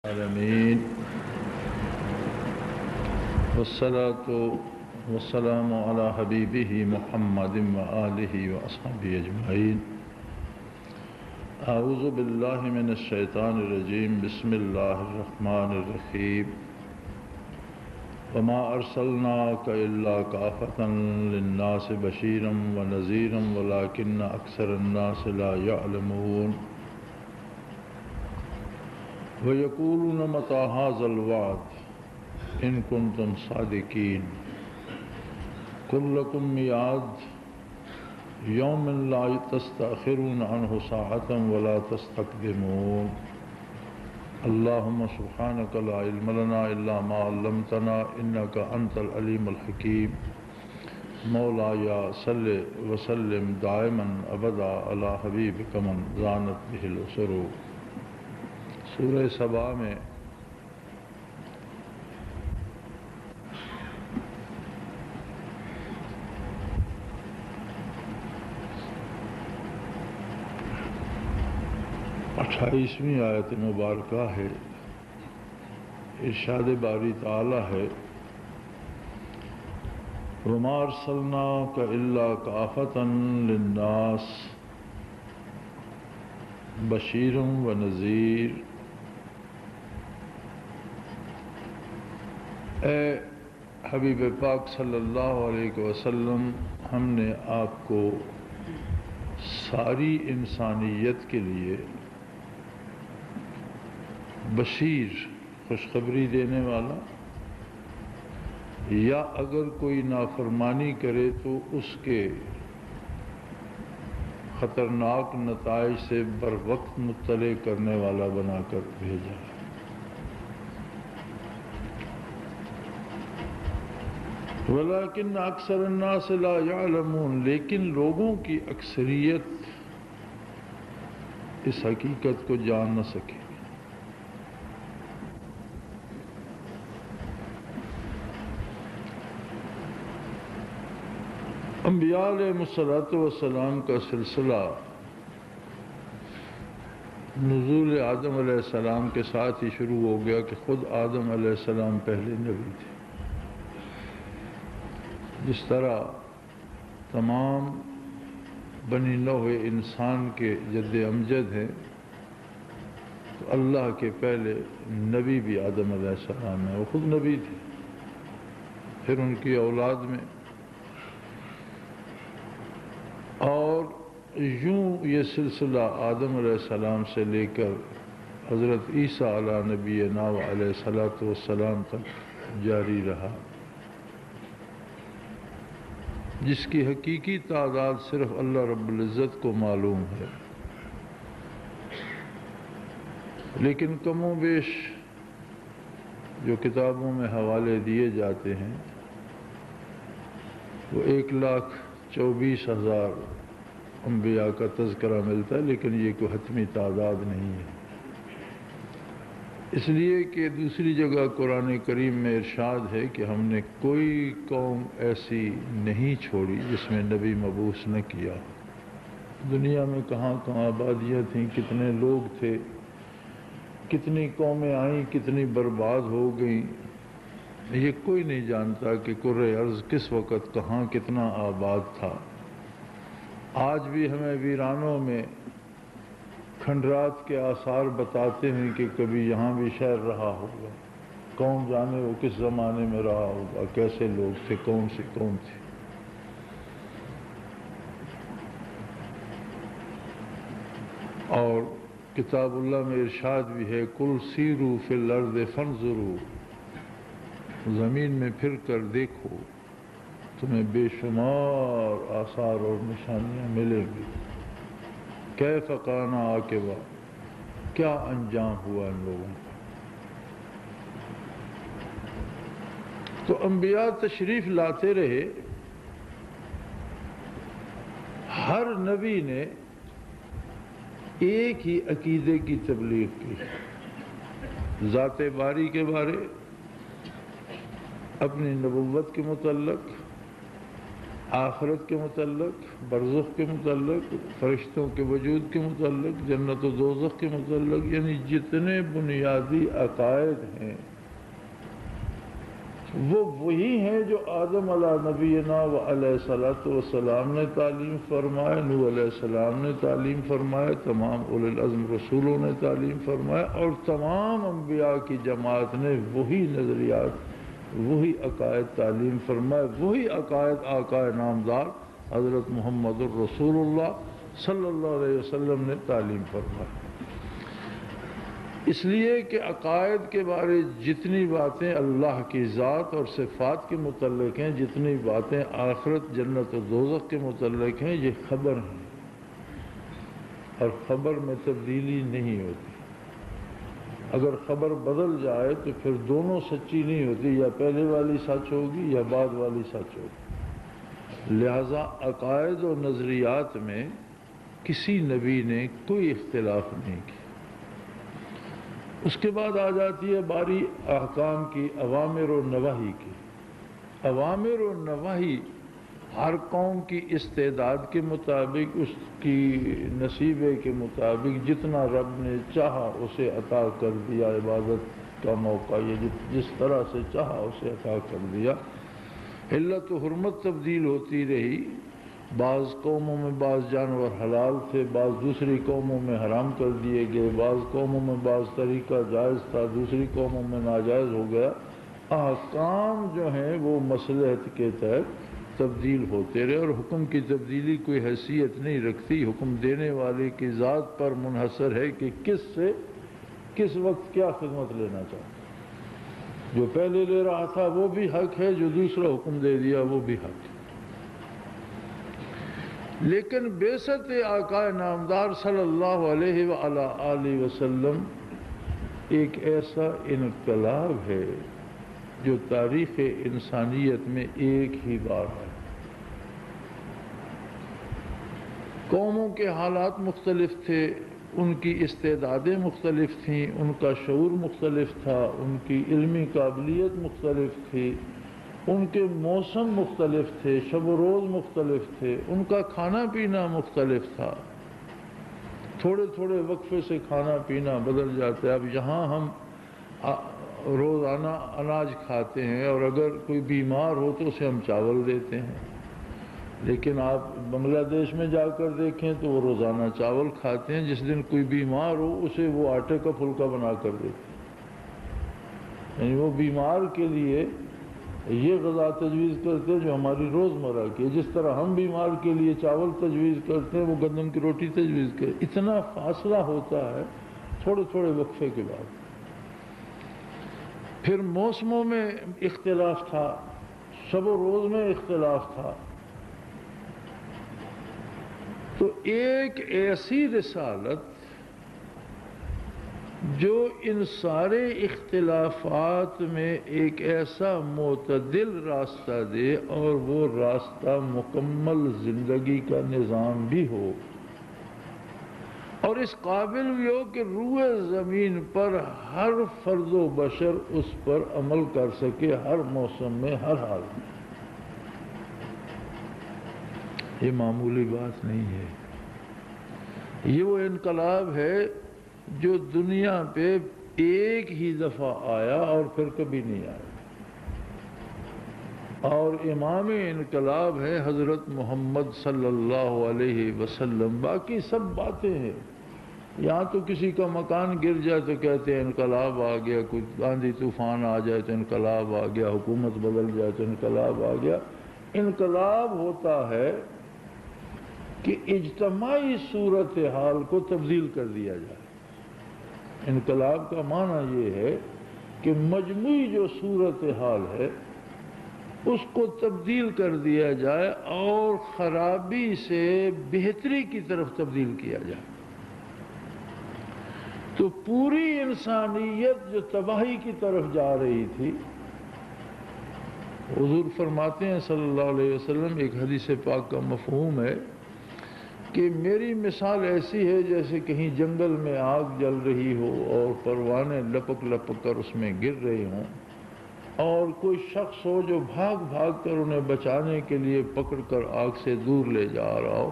العالمین والصلاة والسلام علی حبیبہ محمد وآلہ وأصحابہ اجمعین۔ اعوذ باللہ من الشیطان الرجیم، بسم اللہ الرحمن الرحیم۔ وما ارسلناک الا کافۃ للناس بشیرا ونذیرا ولکن اکثر الناس لا یعلمون۔ وَيَقُولُونَ مَتَى هَٰذَا الْوَعْدُ إِن كُنتُمْ صَادِقِينَ قُل لَّكُم مِّيعَادُ يَوْمٍ لَّا تَسْتَأْخِرُونَ عَنْهُ سَاعَةً وَلَا تَسْتَقْدِمُونَ۔ اللهم سبحانك لا علم لنا إلا ما علمتنا إنك أنت العليم الحكيم۔ مولاي صل وسلم دائما أبدا على حبيبك من زانت به الأسر۔ سورہ سبا میں اٹھائیسویں آیت مبارکہ ہے۔ ارشاد باری تعالی ہے، وَمَا أَرْسَلْنَاكَ إِلَّا كَافَةً لِلنَّاسِ بَشِيرًا وَنَذِيرًا۔ اے حبیب پاک صلی اللہ علیہ وسلم، ہم نے آپ کو ساری انسانیت کے لیے بشیر، خوشخبری دینے والا، یا اگر کوئی نافرمانی کرے تو اس کے خطرناک نتائج سے بروقت مطلع کرنے والا بنا کر بھیجا۔ وَلَٰكِنَّ أَكْثَرَ النَّاسِ لَا يَعْلَمُونَ، لیکن لوگوں کی اکثریت اس حقیقت کو جان نہ سکے۔ انبیاء علیہ السلام کا سلسلہ نزول آدم علیہ السلام کے ساتھ ہی شروع ہو گیا کہ خود آدم علیہ السلام پہلے نبی تھے۔ جس طرح تمام بنی نوع انسان کے جد امجد ہیں، تو اللہ کے پہلے نبی بھی آدم علیہ السلام ہیں، وہ خود نبی تھے۔ پھر ان کی اولاد میں، اور یوں یہ سلسلہ آدم علیہ السلام سے لے کر حضرت عیسیٰ علیہ نبینا علیہ السلام تک جاری رہا، جس کی حقیقی تعداد صرف اللہ رب العزت کو معلوم ہے، لیکن کم و بیش جو کتابوں میں حوالے دیے جاتے ہیں وہ 1,24,000 انبیاء کا تذکرہ ملتا ہے، لیکن یہ کوئی حتمی تعداد نہیں ہے، اس لیے کہ دوسری جگہ قرآن کریم میں ارشاد ہے کہ ہم نے کوئی قوم ایسی نہیں چھوڑی جس میں نبی مبعوث نہ کیا۔ دنیا میں کہاں کہاں آبادیاں تھیں، کتنے لوگ تھے، کتنی قومیں آئیں، کتنی برباد ہو گئیں، یہ کوئی نہیں جانتا کہ کرۂ ارض کس وقت کہاں کتنا آباد تھا۔ آج بھی ہمیں ویرانوں میں کھنڈرات کے آثار بتاتے ہیں کہ کبھی یہاں بھی شہر رہا ہوگا، کون جانے وہ کس زمانے میں رہا ہوگا، کیسے لوگ تھے، کون سی قوم تھی۔ اور کتاب اللہ میں ارشاد بھی ہے، قُلْ سِیرُوا فِی الْأَرْضِ فَانْظُرُوا، زمین میں پھر کر دیکھو، تمہیں بے شمار آثار اور نشانیاں ملیں گی۔ کیف کان عاقبہ، کیا انجام ہوا ان لوگوں کا۔ تو انبیاء تشریف لاتے رہے، ہر نبی نے ایک ہی عقیدے کی تبلیغ کی، ذات باری کے بارے، اپنی نبوت کے متعلق، آخرت کے متعلق، برزخ کے متعلق، فرشتوں کے وجود کے متعلق، جنت و دوزخ کے متعلق، یعنی جتنے بنیادی عقائد ہیں وہ وہی ہیں جو آدم علیہ نبینا و علیہ الصلوۃ والسلام نے تعلیم فرمائے، نوح علیہ السلام نے تعلیم فرمائے، تمام اولو العزم رسولوں نے تعلیم فرمائے، اور تمام انبیاء کی جماعت نے وہی نظریات، وہی عقائد تعلیم فرمائے، وہی عقائد آقا نامدار حضرت محمد الرسول اللہ صلی اللہ علیہ وسلم نے تعلیم فرمائے۔ اس لیے کہ عقائد کے بارے جتنی باتیں اللہ کی ذات اور صفات کے متعلق ہیں، جتنی باتیں آخرت، جنت و دوزخ کے متعلق ہیں، یہ خبر ہیں، اور خبر میں تبدیلی نہیں ہوتی۔ اگر خبر بدل جائے تو پھر دونوں سچی نہیں ہوتی، یا پہلے والی سچ ہوگی یا بعد والی سچ ہوگی۔ لہذا عقائد و نظریات میں کسی نبی نے کوئی اختلاف نہیں کیا۔ اس کے بعد آ جاتی ہے باری احکام کی، اوامر و نواہی کی۔ اوامر و نواہی ہر قوم کی استعداد کے مطابق، اس کی نصیبے کے مطابق جتنا رب نے چاہا اسے عطا کر دیا، عبادت کا موقع یہ جس طرح سے چاہا اسے عطا کر دیا۔ علت و حرمت تبدیل ہوتی رہی، بعض قوموں میں بعض جانور حلال تھے، بعض دوسری قوموں میں حرام کر دیے گئے، بعض قوموں میں بعض طریقہ جائز تھا، دوسری قوموں میں ناجائز ہو گیا۔ احکام جو ہیں وہ مصلحت کے تحت تبدیل ہوتے رہے، اور حکم کی تبدیلی کوئی حیثیت نہیں رکھتی، حکم دینے والے کی ذات پر منحصر ہے کہ کس سے کس وقت کیا خدمت لینا چاہتا۔ جو پہلے لے رہا تھا وہ بھی حق ہے، جو دوسرا حکم دے دیا وہ بھی حق ہے۔ لیکن بعثت آقا نامدار صلی اللہ علیہ وآلہ وسلم ایک ایسا انقلاب ہے جو تاریخ انسانیت میں ایک ہی بار ہے۔ قوموں کے حالات مختلف تھے، ان کی استعدادیں مختلف تھیں، ان کا شعور مختلف تھا، ان کی علمی قابلیت مختلف تھی، ان کے موسم مختلف تھے، شب و روز مختلف تھے، ان کا کھانا پینا مختلف تھا، تھوڑے تھوڑے وقفے سے کھانا پینا بدل جاتا ہے۔ اب یہاں ہم روزانہ اناج کھاتے ہیں، اور اگر کوئی بیمار ہو تو اسے ہم چاول دیتے ہیں، لیکن آپ بنگلہ دیش میں جا کر دیکھیں تو وہ روزانہ چاول کھاتے ہیں، جس دن کوئی بیمار ہو اسے وہ آٹے کا پھلکا بنا کر دیتے ہیں۔ یعنی وہ بیمار کے لیے یہ غذا تجویز کرتے ہیں جو ہماری روزمرہ کی، جس طرح ہم بیمار کے لیے چاول تجویز کرتے ہیں وہ گندم کی روٹی تجویز کرتے۔ اتنا فاصلہ ہوتا ہے تھوڑے تھوڑے وقفے کے بعد۔ پھر موسموں میں اختلاف تھا، شب و روز میں اختلاف تھا۔ تو ایک ایسی رسالت جو ان سارے اختلافات میں ایک ایسا معتدل راستہ دے، اور وہ راستہ مکمل زندگی کا نظام بھی ہو، اور اس قابل بھی ہو کہ روئے زمین پر ہر فرد و بشر اس پر عمل کر سکے، ہر موسم میں، ہر حال میں۔ یہ معمولی بات نہیں ہے۔ یہ وہ انقلاب ہے جو دنیا پہ ایک ہی دفعہ آیا اور پھر کبھی نہیں آیا، اور امام انقلاب ہے حضرت محمد صلی اللہ علیہ وسلم۔ باقی سب باتیں ہیں، یہاں تو کسی کا مکان گر جائے تو کہتے ہیں انقلاب آ گیا، کوئی آندھی طوفان آ جائے تو انقلاب آ گیا، حکومت بدل جائے تو انقلاب آ گیا۔ انقلاب ہوتا ہے کہ اجتماعی صورتحال کو تبدیل کر دیا جائے۔ انقلاب کا معنی یہ ہے کہ مجموعی جو صورتحال ہے اس کو تبدیل کر دیا جائے، اور خرابی سے بہتری کی طرف تبدیل کیا جائے۔ تو پوری انسانیت جو تباہی کی طرف جا رہی تھی، حضور فرماتے ہیں صلی اللہ علیہ وسلم، ایک حدیث پاک کا مفہوم ہے کہ میری مثال ایسی ہے جیسے کہیں جنگل میں آگ جل رہی ہو اور پروانے لپک لپک کر اس میں گر رہے ہوں، اور کوئی شخص ہو جو بھاگ بھاگ کر انہیں بچانے کے لیے پکڑ کر آگ سے دور لے جا رہا ہو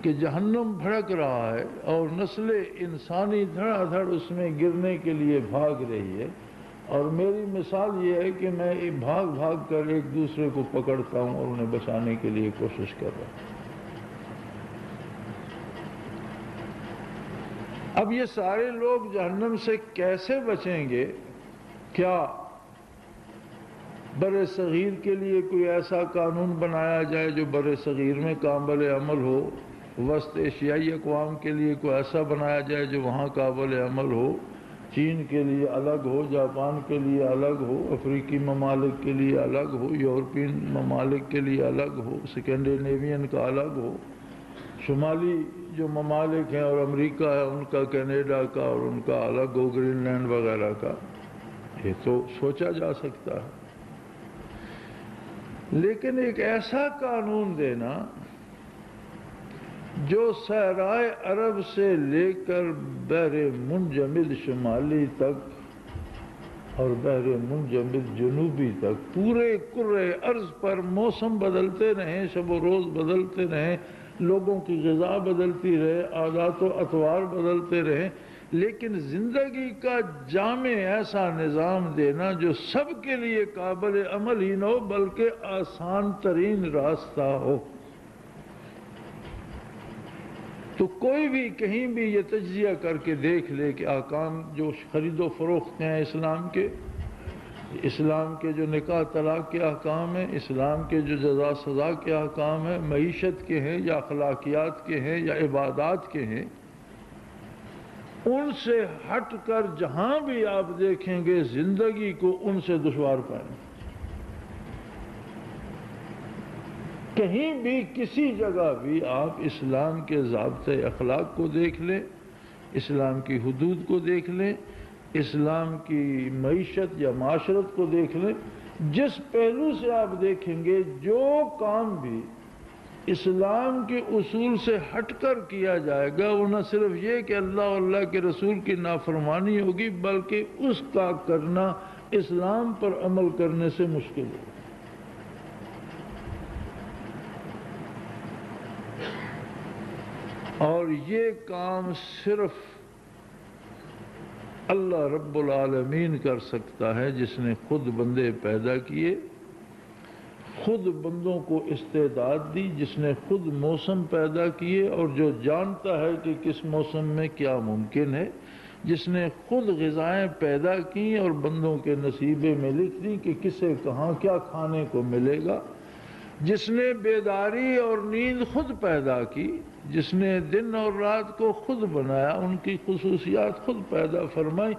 کہ جہنم بھڑک رہا ہے اور نسل انسانی دھڑا دھڑ اس میں گرنے کے لیے بھاگ رہی ہے، اور میری مثال یہ ہے کہ میں بھاگ بھاگ کر ایک دوسرے کو پکڑتا ہوں اور انہیں بچانے کے لیے کوشش کر رہا ہوں۔ اب یہ سارے لوگ جہنم سے کیسے بچیں گے؟ کیا بر صغیر کے لیے کوئی ایسا قانون بنایا جائے جو بر صغیر میں قابل عمل ہو؟ وسط ایشیائی اقوام کے لیے کوئی ایسا بنایا جائے جو وہاں قابل عمل ہو؟ چین کے لیے الگ ہو، جاپان کے لیے الگ ہو، افریقی ممالک کے لیے الگ ہو، یورپین ممالک کے لیے الگ ہو، سکینڈینیوین کا الگ ہو، شمالی جو ممالک ہیں اور امریکہ ہے ان کا، کینیڈا کا اور ان کا الگ ہو، گرین لینڈ وغیرہ کا؟ یہ تو سوچا جا سکتا ہے، لیکن ایک ایسا قانون دینا جو صحرائے عرب سے لے کر بحر منجمد شمالی تک اور بحر منجمد جنوبی تک پورے کرۂ ارض پر موسم بدلتے رہیں، شب و روز بدلتے رہیں، لوگوں کی غذا بدلتی رہے، عادات و اطوار بدلتے رہیں، لیکن زندگی کا جامع ایسا نظام دینا جو سب کے لیے قابل عمل ہی نہ ہو بلکہ آسان ترین راستہ ہو۔ تو کوئی بھی کہیں بھی یہ تجزیہ کر کے دیکھ لے کہ احکام جو خرید و فروخت ہیں اسلام کے جو نکاح طلاق کے احکام ہیں، اسلام کے جو جزا سزا کے احکام ہیں، معیشت کے ہیں یا اخلاقیات کے ہیں یا عبادات کے ہیں، ان سے ہٹ کر جہاں بھی آپ دیکھیں گے زندگی کو ان سے دشوار پائیں گے۔ کہیں بھی کسی جگہ بھی آپ اسلام کے ضابطۂ اخلاق کو دیکھ لیں، اسلام کی حدود کو دیکھ لیں، اسلام کی معیشت یا معاشرت کو دیکھ لیں، جس پہلو سے آپ دیکھیں گے جو کام بھی اسلام کے اصول سے ہٹ کر کیا جائے گا وہ نہ صرف یہ کہ اللہ اور اللہ کے رسول کی نافرمانی ہوگی بلکہ اس کا کرنا اسلام پر عمل کرنے سے مشکل ہوگا۔ اور یہ کام صرف اللہ رب العالمین کر سکتا ہے جس نے خود بندے پیدا کیے، خود بندوں کو استعداد دی، جس نے خود موسم پیدا کیے اور جو جانتا ہے کہ کس موسم میں کیا ممکن ہے، جس نے خود غذائیں پیدا کی اور بندوں کے نصیبے میں لکھ دی کہ کسے کہاں کیا کھانے کو ملے گا، جس نے بیداری اور نیند خود پیدا کی، جس نے دن اور رات کو خود بنایا، ان کی خصوصیات خود پیدا فرمائی،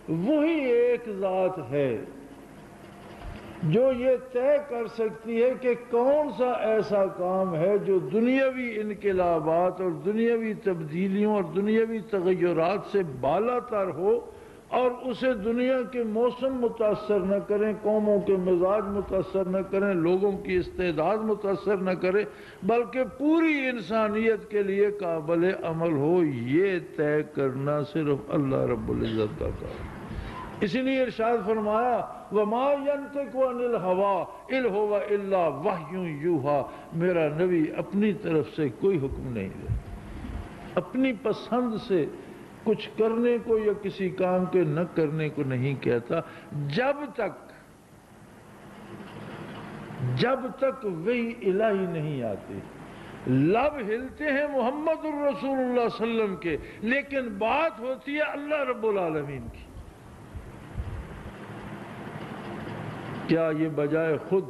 وہی ایک ذات ہے جو یہ طے کر سکتی ہے کہ کون سا ایسا کام ہے جو دنیاوی انقلابات اور دنیاوی تبدیلیوں اور دنیاوی تغیرات سے بالا تر ہو اور اسے دنیا کے موسم متاثر نہ کریں، قوموں کے مزاج متاثر نہ کریں، لوگوں کی استعداد متاثر نہ کریں، بلکہ پوری انسانیت کے لیے قابل عمل ہو۔ یہ طے کرنا صرف اللہ رب العزت کا کام ہے۔ اسی لیے ارشاد فرمایا وَمَا يَنْطِقُ عَنِ الْهَوَىٰ إِنْ هُوَ إِلَّا وَحْيٌ يُوحَىٰ، میرا نبی اپنی طرف سے کوئی حکم نہیں دیتا، اپنی پسند سے کچھ کرنے کو یا کسی کام کے نہ کرنے کو نہیں کہتا جب تک وحی الہی نہیں آتی۔ لب ہلتے ہیں محمد الرسول اللہ صلی اللہ علیہ وسلم کے، لیکن بات ہوتی ہے اللہ رب العالمین کی۔ کیا یہ بجائے خود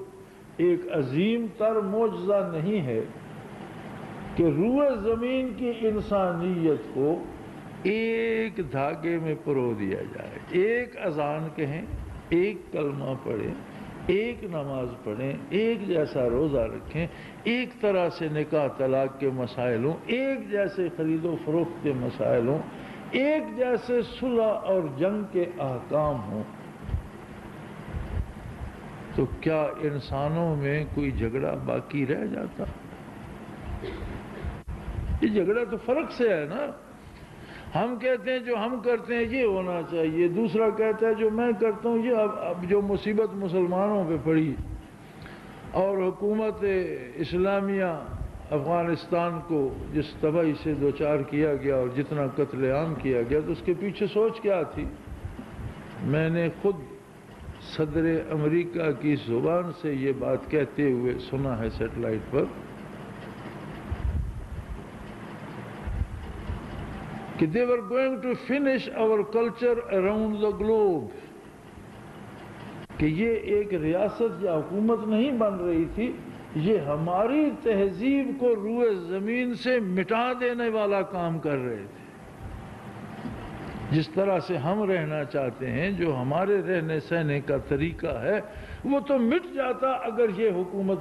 ایک عظیم تر معجزہ نہیں ہے کہ روح زمین کی انسانیت کو ایک دھاگے میں پرو دیا جائے، ایک اذان کہیں، ایک کلمہ پڑھیں، ایک نماز پڑھیں، ایک جیسا روزہ رکھیں، ایک طرح سے نکاح طلاق کے مسائل ہوں، ایک جیسے خرید و فروخت کے مسائل ہوں، ایک جیسے صلح اور جنگ کے احکام ہوں، تو کیا انسانوں میں کوئی جھگڑا باقی رہ جاتا؟ یہ جھگڑا تو فرق سے ہے نا۔ ہم کہتے ہیں جو ہم کرتے ہیں یہ ہونا چاہیے، دوسرا کہتا ہے جو میں کرتا ہوں یہ۔ اب جو مصیبت مسلمانوں پہ پڑی اور حکومت اسلامیہ افغانستان کو جس تباہی سے دوچار کیا گیا اور جتنا قتل عام کیا گیا، تو اس کے پیچھے سوچ کیا تھی؟ میں نے خود صدر امریکہ کی زبان سے یہ بات کہتے ہوئے سنا ہے سیٹلائٹ پر کہ they were going to finish our culture around the globe، کہ یہ ایک ریاست یا حکومت نہیں بن رہی تھی، یہ ہماری تہذیب کو روئے زمین سے مٹا دینے والا کام کر رہے تھے۔ جس طرح سے ہم رہنا چاہتے ہیں، جو ہمارے رہنے سہنے کا طریقہ ہے، وہ تو مٹ جاتا اگر یہ حکومت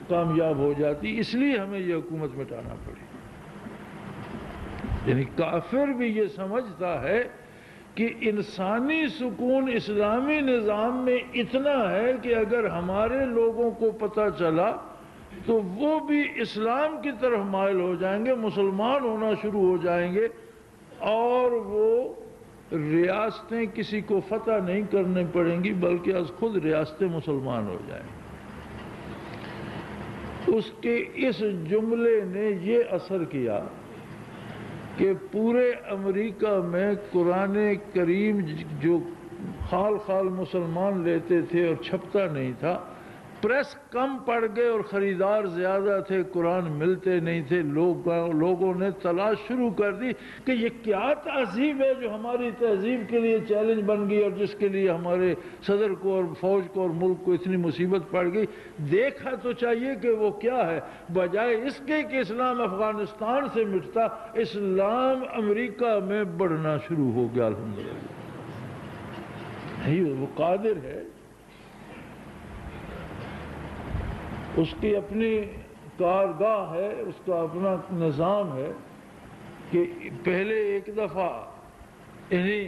کامیاب ہو جاتی، اس لیے ہمیں یہ حکومت مٹانا پڑی۔ یعنی کافر بھی یہ سمجھتا ہے کہ انسانی سکون اسلامی نظام میں اتنا ہے کہ اگر ہمارے لوگوں کو پتہ چلا تو وہ بھی اسلام کی طرف مائل ہو جائیں گے، مسلمان ہونا شروع ہو جائیں گے، اور وہ ریاستیں کسی کو فتح نہیں کرنے پڑیں گی بلکہ از خود ریاستیں مسلمان ہو جائیں گی۔ اس کے اس جملے نے یہ اثر کیا کہ پورے امریکہ میں قرآن کریم جو خال خال مسلمان لیتے تھے اور چھپتا نہیں تھا، پریس کم پڑ گئے اور خریدار زیادہ تھے، قرآن ملتے نہیں تھے، لوگوں نے تلاش شروع کر دی کہ یہ کیا تہذیب ہے جو ہماری تہذیب کے لیے چیلنج بن گئی اور جس کے لیے ہمارے صدر کو اور فوج کو اور ملک کو اتنی مصیبت پڑ گئی۔ دیکھا تو چاہیے کہ وہ کیا ہے، بجائے اس کے کہ اسلام افغانستان سے مٹتا، اسلام امریکہ میں بڑھنا شروع ہو گیا۔ الحمدللہ وہ قادر ہے، اس کی اپنی کارگاہ ہے، اس کا اپنا نظام ہے کہ پہلے ایک دفعہ انہی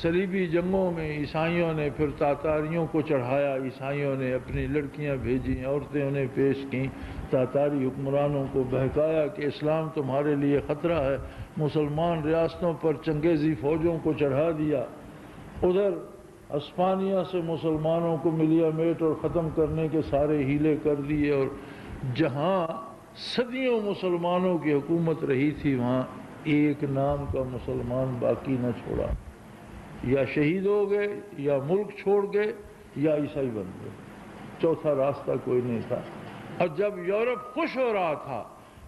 صلیبی جنگوں میں عیسائیوں نے پھر تاتاریوں کو چڑھایا، عیسائیوں نے اپنی لڑکیاں بھیجیں، عورتیں انہیں پیش کیں، تاتاری حکمرانوں کو بہکایا کہ اسلام تمہارے لیے خطرہ ہے، مسلمان ریاستوں پر چنگیزی فوجوں کو چڑھا دیا، ادھر اسپانیہ سے مسلمانوں کو ملیا میٹ اور ختم کرنے کے سارے ہیلے کر دیے، اور جہاں صدیوں مسلمانوں کی حکومت رہی تھی وہاں ایک نام کا مسلمان باقی نہ چھوڑا، یا شہید ہو گئے یا ملک چھوڑ گئے یا عیسائی بن گئے، چوتھا راستہ کوئی نہیں تھا۔ اور جب یورپ خوش ہو رہا تھا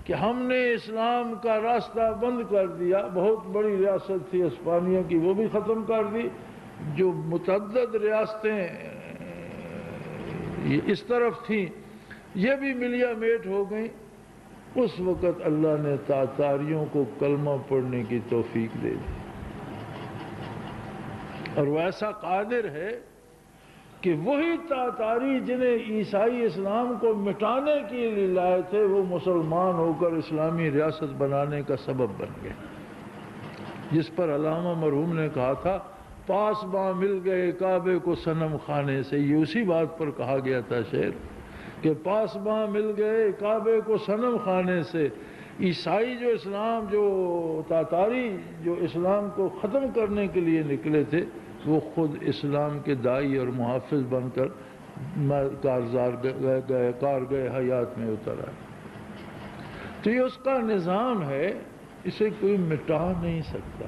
کہ ہم نے اسلام کا راستہ بند کر دیا، بہت بڑی ریاست تھی اسپانیہ کی، وہ بھی ختم کر دی، جو متعدد ریاستیں اس طرف تھیں یہ بھی ملیا میٹ ہو گئیں، اس وقت اللہ نے تاتاریوں کو کلمہ پڑھنے کی توفیق دے دی، اور وہ ایسا قادر ہے کہ وہی تاتاری جنہیں عیسائی اسلام کو مٹانے کے لیے لائے تھے، وہ مسلمان ہو کر اسلامی ریاست بنانے کا سبب بن گئے، جس پر علامہ مرحوم نے کہا تھا پاس باں مل گئے کعبے کو صنم خانے سے۔ یہ اسی بات پر کہا گیا تھا شعر کہ پاس باں مل گئے کعبے کو صنم خانے سے۔ عیسائی جو اسلام، جو تاتاری جو اسلام کو ختم کرنے کے لیے نکلے تھے، وہ خود اسلام کے داعی اور محافظ بن کر کارگہ حیات میں اتر آئے۔ تو یہ اس کا نظام ہے، اسے کوئی مٹا نہیں سکتا۔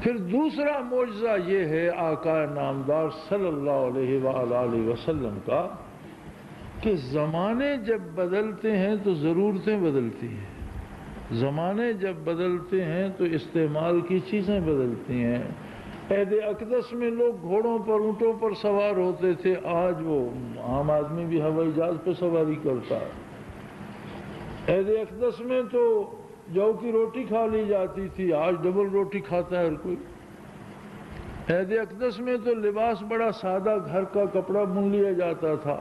پھر دوسرا معجزہ یہ ہے آقا نامدار صلی اللہ علیہ وآلہ وسلم کا کہ زمانے جب بدلتے ہیں تو ضرورتیں بدلتی ہیں، زمانے جب بدلتے ہیں تو استعمال کی چیزیں بدلتی ہیں۔ عہد اقدس میں لوگ گھوڑوں پر اونٹوں پر سوار ہوتے تھے، آج وہ عام آدمی بھی ہوائی جہاز پہ سواری کرتا ہے۔ عہد اقدس میں تو جو کی روٹی کھا لی جاتی تھی، آج ڈبل روٹی کھاتا ہے ہر کوئی۔ عہد اقدس میں تو لباس بڑا سادہ گھر کا کپڑا بن لیا جاتا تھا،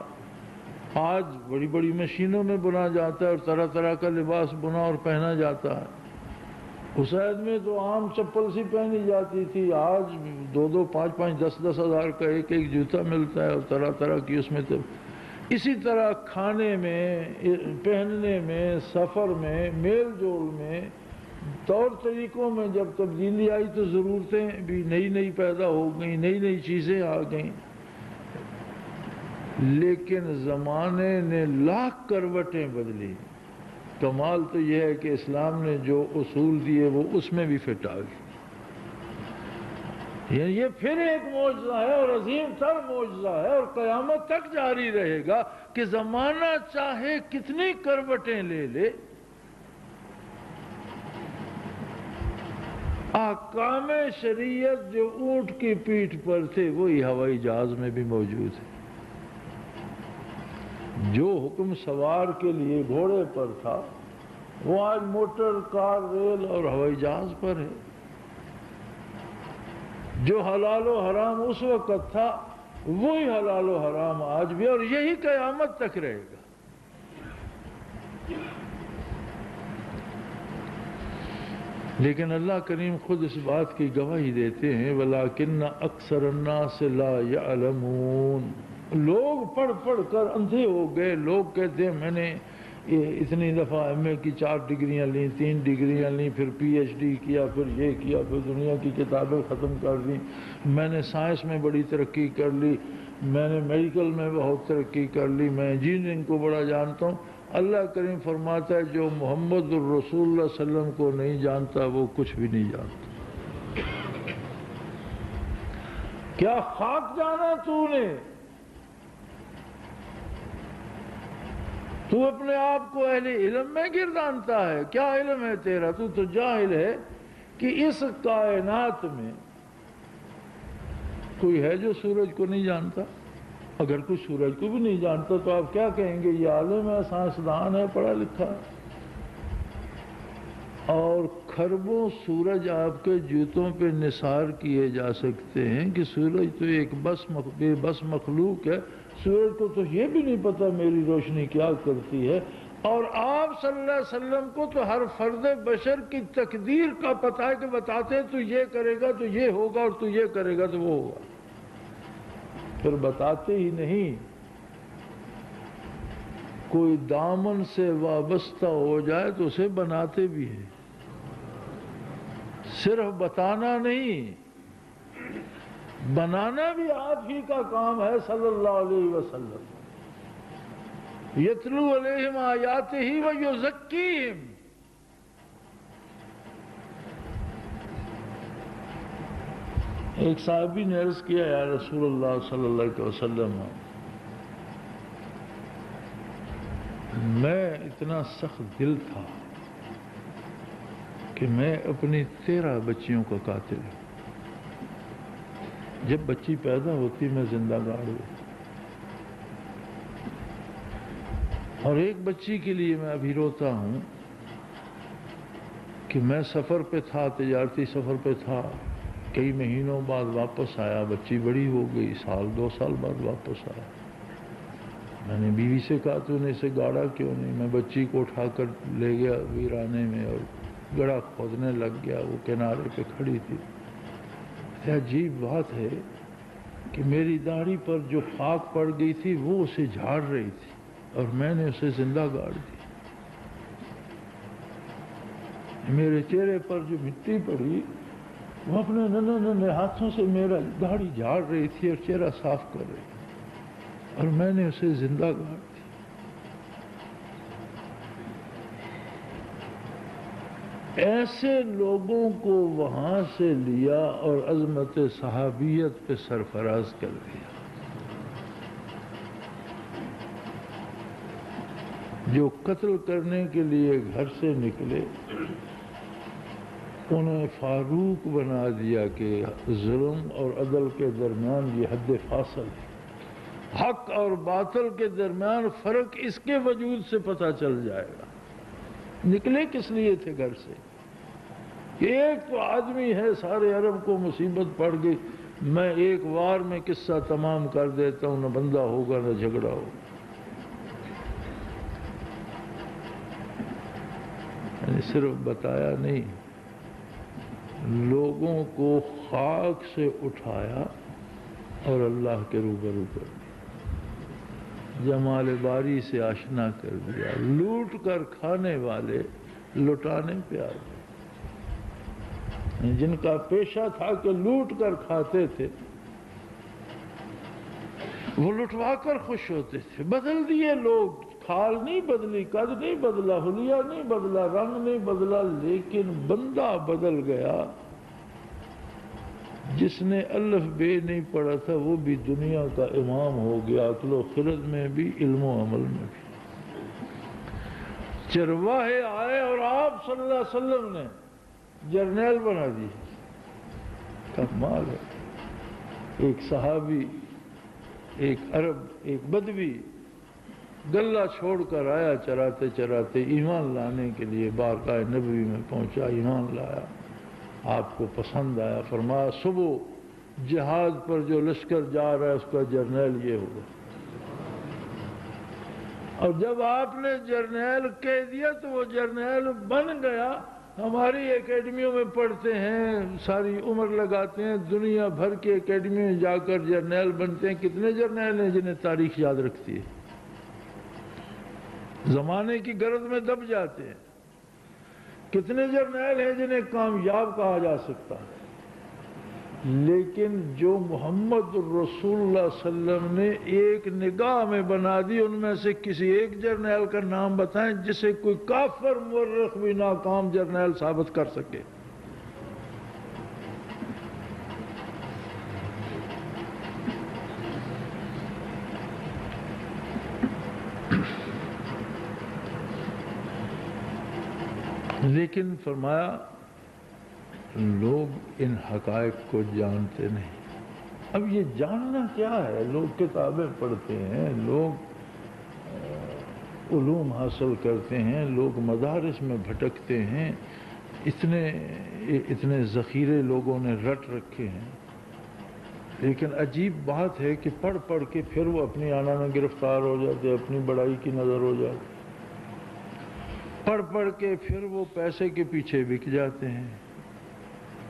آج بڑی بڑی مشینوں میں بنا جاتا ہے اور طرح طرح کا لباس بنا اور پہنا جاتا ہے۔ اس عہد میں تو عام چپل سی پہنی جاتی تھی، آج 2-2, 5-5, 10-10 ہزار کا ایک ایک جوتا ملتا ہے اور طرح طرح کی اس میں تو۔ اسی طرح کھانے میں، پہننے میں، سفر میں، میل جول میں طور طریقوں میں جب تبدیلی آئی تو ضرورتیں بھی نئی نئی پیدا ہو گئیں، نئی نئی چیزیں آ گئیں، لیکن زمانے نے لاکھ کروٹیں بدلی۔ کمال تو یہ ہے کہ اسلام نے جو اصول دیے وہ اس میں بھی فٹ آ گئی۔ یہ پھر ایک معجزہ ہے اور عظیم تر معجزہ ہے، اور قیامت تک جاری رہے گا کہ زمانہ چاہے کتنی کروٹیں لے لے، احکام شریعت جو اونٹ کی پیٹھ پر تھے وہی ہوائی جہاز میں بھی موجود ہے۔ جو حکم سوار کے لیے گھوڑے پر تھا وہ آج موٹر، کار، ریل اور ہوائی جہاز پر ہے۔ جو حلال و حرام اس وقت تھا وہی حلال و حرام آج بھی، اور یہی قیامت تک رہے گا۔ لیکن اللہ کریم خود اس بات کی گواہی دیتے ہیں وَلَٰكِنَّ أَكْثَرَ النَّاسِ لَا يَعْلَمُونَ۔ لوگ پڑھ پڑھ کر اندھے ہو گئے۔ لوگ کہتے ہیں میں نے اتنی دفعہ ایم اے کی 4 ڈگریاں لیں، 3 ڈگریاں لیں، پھر پی ایچ ڈی کیا، پھر یہ کیا، پھر دنیا کی کتابیں ختم کر دیں، میں نے سائنس میں بڑی ترقی کر لی، میں نے میڈیکل میں بہت ترقی کر لی، میں انجینئرنگ کو بڑا جانتا ہوں۔ اللہ کریم فرماتا ہے جو محمد الرسول اللہ صلی اللہ علیہ وسلم کو نہیں جانتا وہ کچھ بھی نہیں جانتا۔ کیا خاک جانا تو نے؟ تو اپنے آپ کو اہل علم میں گردانتا ہے؟ کیا علم ہے تیرا؟ تو جاہل ہے کہ اس کائنات میں کوئی ہے جو سورج کو نہیں جانتا۔ اگر کوئی سورج کو بھی نہیں جانتا تو آپ کیا کہیں گے؟ یہ عالم ہے، سائنسدان ہے، پڑھا لکھا ہے۔ اور خربوں سورج آپ کے جوتوں پہ نثار کیے جا سکتے ہیں کہ سورج تو ایک بے بس مخلوق ہے، سورج کو تو یہ بھی نہیں پتا میری روشنی کیا کرتی ہے۔ اور آپ صلی اللہ علیہ وسلم کو تو ہر فرد بشر کی تقدیر کا پتہ ہے کہ بتاتے ہیں تو یہ کرے گا تو یہ ہوگا، اور تو یہ کرے گا تو وہ ہوگا، پھر بتاتے ہی نہیں۔ کوئی دامن سے وابستہ ہو جائے تو اسے بناتے بھی ہیں، صرف بتانا نہیں، بنانا بھی آپ ہی کا کام ہے صلی اللہ علیہ وسلم۔ یتلو علیہم آیاتہ ویزکیہم۔ ایک صحابی نے عرض کیا یا رسول اللہ صلی اللہ علیہ وسلم، میں اتنا سخت دل تھا کہ میں اپنی 13 بچیوں کا قاتل ہوں۔ جب بچی پیدا ہوتی میں زندہ گاڑ ہوتا، اور ایک بچی کے لیے میں ابھی روتا ہوں کہ میں سفر پہ تھا، تجارتی سفر پہ تھا، کئی مہینوں بعد واپس آیا، بچی بڑی ہو گئی، 2 سال بعد واپس آیا۔ میں نے بیوی سے کہا تو نے اسے گاڑا کیوں نہیں؟ میں بچی کو اٹھا کر لے گیا ویرانے میں اور گڑھا کھودنے لگ گیا، وہ کنارے پہ کھڑی تھی۔ عجیب بات ہے کہ میری داڑھی پر جو خاک پڑ گئی تھی وہ اسے جھاڑ رہی تھی اور میں نے اسے زندہ گاڑ دی۔ میرے چہرے پر جو مٹی پڑی وہ اپنے ننھے ہاتھوں سے میرا داڑھی جھاڑ رہی تھی اور چہرہ صاف کر رہی تھی، اور میں نے اسے زندہ گاڑ دی۔ ایسے لوگوں کو وہاں سے لیا اور عظمت صحابیت پہ سرفراز کر دیا۔ جو قتل کرنے کے لیے گھر سے نکلے انہیں فاروق بنا دیا کہ ظلم اور عدل کے درمیان یہ حد فاصل ہے، حق اور باطل کے درمیان فرق اس کے وجود سے پتہ چل جائے گا۔ نکلے کس لیے تھے گھر سے؟ ایک تو آدمی ہے، سارے عرب کو مصیبت پڑ گئی، میں ایک وار میں قصہ تمام کر دیتا ہوں، نہ بندہ ہوگا نہ جھگڑا ہوگا۔ صرف بتایا نہیں، لوگوں کو خاک سے اٹھایا اور اللہ کے روبرو کر دیا، جمال باری سے آشنا کر دیا۔ لوٹ کر کھانے والے لٹانے پہ آ گئے۔ جن کا پیشہ تھا کہ لوٹ کر کھاتے تھے، وہ لٹوا کر خوش ہوتے تھے۔ بدل دیے لوگ، کھال نہیں بدلی، قد نہیں بدلا، حلیہ نہیں بدلا، رنگ نہیں بدلا، لیکن بندہ بدل گیا۔ جس نے الف بے نہیں پڑھا تھا وہ بھی دنیا کا امام ہو گیا، عقل و خرد میں بھی، علم و عمل میں بھی۔ چرواہے آئے اور آپ صلی اللہ علیہ وسلم نے جرنیل بنا دی۔ کمال ہے۔ ایک صحابی، ایک عرب، ایک بدوی گلہ چھوڑ کر آیا چراتے چراتے، ایمان لانے کے لیے بارگاہ نبوی میں پہنچا، ایمان لایا، آپ کو پسند آیا، فرمایا صبح جہاد پر جو لشکر جا رہا ہے اس کا جرنیل یہ ہوگا۔ اور جب آپ نے جرنیل کہہ دیا تو وہ جرنیل بن گیا۔ ہماری اکیڈمیوں میں پڑھتے ہیں، ساری عمر لگاتے ہیں، دنیا بھر کے اکیڈمی میں جا کر جرنیل بنتے ہیں۔ کتنے جرنیل ہیں جنہیں تاریخ یاد رکھتی ہے؟ زمانے کی گرد میں دب جاتے ہیں۔ کتنے جرنیل ہیں جنہیں کامیاب کہا جا سکتا ہے؟ لیکن جو محمد رسول اللہ صلی اللہ علیہ وسلم نے ایک نگاہ میں بنا دی، ان میں سے کسی ایک جرنیل کا نام بتائیں جسے کوئی کافر مورخ بھی ناکام جرنیل ثابت کر سکے۔ لیکن فرمایا لوگ ان حقائق کو جانتے نہیں۔ اب یہ جاننا کیا ہے؟ لوگ کتابیں پڑھتے ہیں، لوگ علوم حاصل کرتے ہیں، لوگ مدارس میں بھٹکتے ہیں، اتنے ذخیرے لوگوں نے رٹ رکھے ہیں، لیکن عجیب بات ہے کہ پڑھ پڑھ کے پھر وہ اپنی آنا میں گرفتار ہو جاتے، اپنی بڑائی کی نظر ہو جاتے، پڑھ پڑھ کے پھر وہ پیسے کے پیچھے بک جاتے ہیں،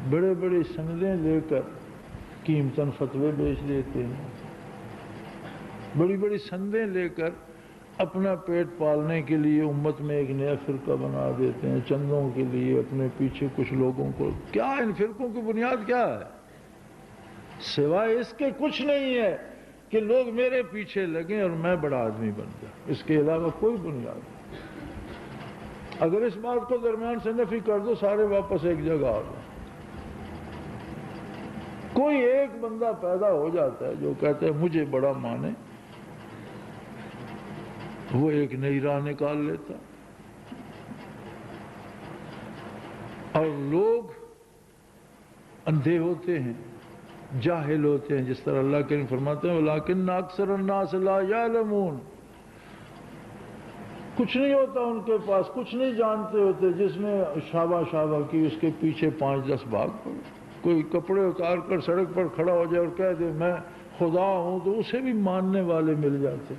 بڑے بڑے سندیں لے کر قیمتاً فتوے بیچ دیتے ہیں، بڑی بڑی سندیں لے کر اپنا پیٹ پالنے کے لیے امت میں ایک نیا فرقہ بنا دیتے ہیں، چندوں کے لیے اپنے پیچھے کچھ لوگوں کو۔ کیا ان فرقوں کی بنیاد کیا ہے؟ سوائے اس کے کچھ نہیں ہے کہ لوگ میرے پیچھے لگیں اور میں بڑا آدمی بن جاؤں، اس کے علاوہ کوئی بنیاد نہیں۔ اگر اس بات کو درمیان سے نفی کر دو، سارے واپس ایک جگہ آ جائیں۔ کوئی ایک بندہ پیدا ہو جاتا ہے جو کہتا ہے مجھے بڑا مانے، وہ ایک نئی راہ نکال لیتا، اور لوگ اندھے ہوتے ہیں، جاہل ہوتے ہیں، جس طرح اللہ کے فرماتے ہیں وَلَٰكِنَّ أَكْثَرَ النَّاسِ لَا يَعْلَمُونَ۔ کچھ نہیں ہوتا ان کے پاس، کچھ نہیں جانتے ہوتے، جس نے شابہ شابہ کی اس کے پیچھے 5-10 بھاگ پڑے۔ کوئی کپڑے اتار کر سڑک پر کھڑا ہو جائے اور کہہ دے میں خدا ہوں تو اسے بھی ماننے والے مل جاتے۔